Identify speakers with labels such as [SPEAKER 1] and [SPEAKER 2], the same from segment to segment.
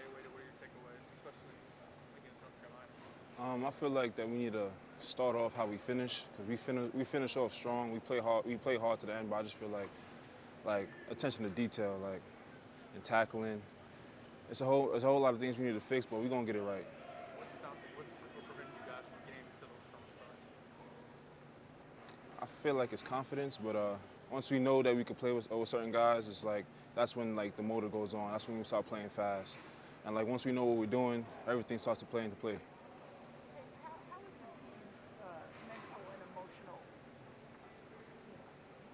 [SPEAKER 1] evaluated? What are your takeaways, especially against North Carolina?
[SPEAKER 2] I feel like that we need to start off how we finish because we finish off strong. We play hard to the end, but I just feel like attention to detail, like in tackling. It's a whole lot of things we need to fix, but we're gonna get it right.
[SPEAKER 1] What's preventing you guys from getting to those strong starts?
[SPEAKER 2] I feel like it's confidence, but once we know that we can play with certain guys, it's like that's when like the motor goes on. That's when we start playing fast, and like once we know what we're doing, everything starts to play into play.
[SPEAKER 3] Hey, how is the team's mental and emotional,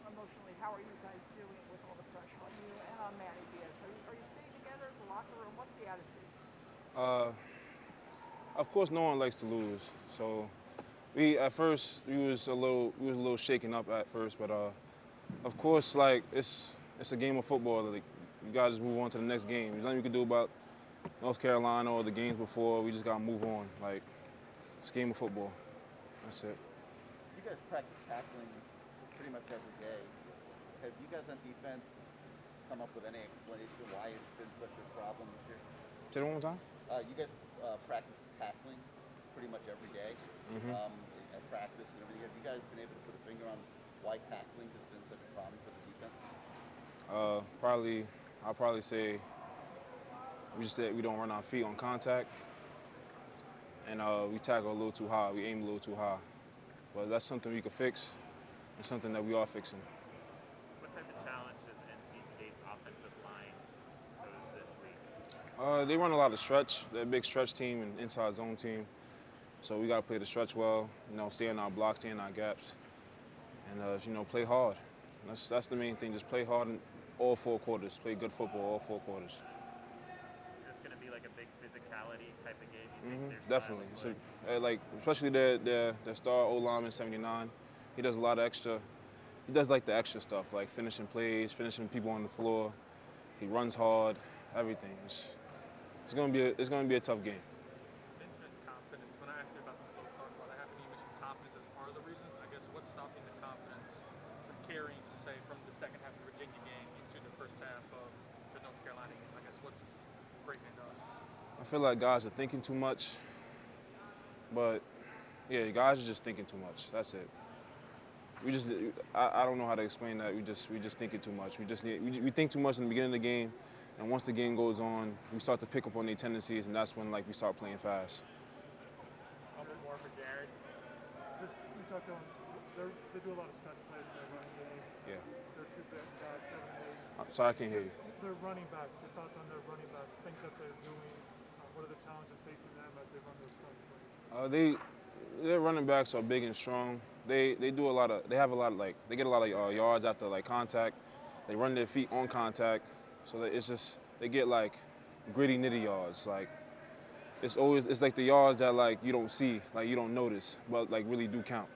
[SPEAKER 3] emotionally, how are you guys doing with all the pressure on you and on Manny Diaz? Are you staying together as a locker room? What's the attitude?
[SPEAKER 2] Uh, of course, no one likes to lose, so we at first we was a little shaken up at first, but of course, like it's a game of football. Like you gotta just move on to the next game. There's nothing we can do about North Carolina or the games before. We just gotta move on. Like it's a game of football. That's it.
[SPEAKER 4] You guys practice tackling pretty much every day. Have you guys on defense come up with any explanation why it's been such a problem this year?
[SPEAKER 2] Say that one more time.
[SPEAKER 4] You guys practice tackling pretty much every day at practice and everything. Have you guys been able to put a finger on why tackling has been such a problem for the defense?
[SPEAKER 2] I'll probably say we don't run our feet on contact, and we tackle a little too high. We aim a little too high, but that's something we can fix, and something that we are fixing.
[SPEAKER 5] What type of challenge does NC State's offensive line pose this week?
[SPEAKER 2] They run a lot of stretch. They're a big stretch team and inside zone team, so we got to play the stretch well. Stay in our blocks, stay in our gaps, and play hard. That's the main thing. Just play hard in all 4 quarters. Play good football all 4 quarters.
[SPEAKER 5] Is this going to be like a big physicality type of game? You think their
[SPEAKER 2] Definitely.
[SPEAKER 5] style of
[SPEAKER 2] So, like especially their star O lineman 79. He does a lot of extra. He does like the extra stuff, like finishing plays, finishing people on the floor. He runs hard. Everything. It's gonna be a tough game.
[SPEAKER 1] You mentioned confidence. When I asked you about the slow starts, why that happened, you mentioned confidence as part of the reason. I guess what's stopping the confidence from carrying, say, from the second half of the Virginia game into the first half of the North Carolina game? I guess what's breaking it down?
[SPEAKER 2] I feel like guys are thinking too much, but yeah, guys are just thinking too much. That's it. I don't know how to explain that. We just thinking too much. We think too much in the beginning of the game, and once the game goes on, we start to pick up on their tendencies, and that's when like we start playing fast.
[SPEAKER 5] A little more for Jared.
[SPEAKER 6] Just you talked on they do a lot of stretch plays in their running game.
[SPEAKER 2] Yeah.
[SPEAKER 6] They're two backs, 7, 8.
[SPEAKER 2] I'm sorry, I can't hear you.
[SPEAKER 6] Their running backs. Your thoughts on their running backs? Things that they're doing. What are the challenges facing them as they run those stretch plays?
[SPEAKER 2] Their running backs are big and strong. They have a lot of they get a lot of yards after like contact. They run their feet on contact, so that they get like gritty nitty yards. Like it's like the yards that like you don't see, like you don't notice, but like really do count.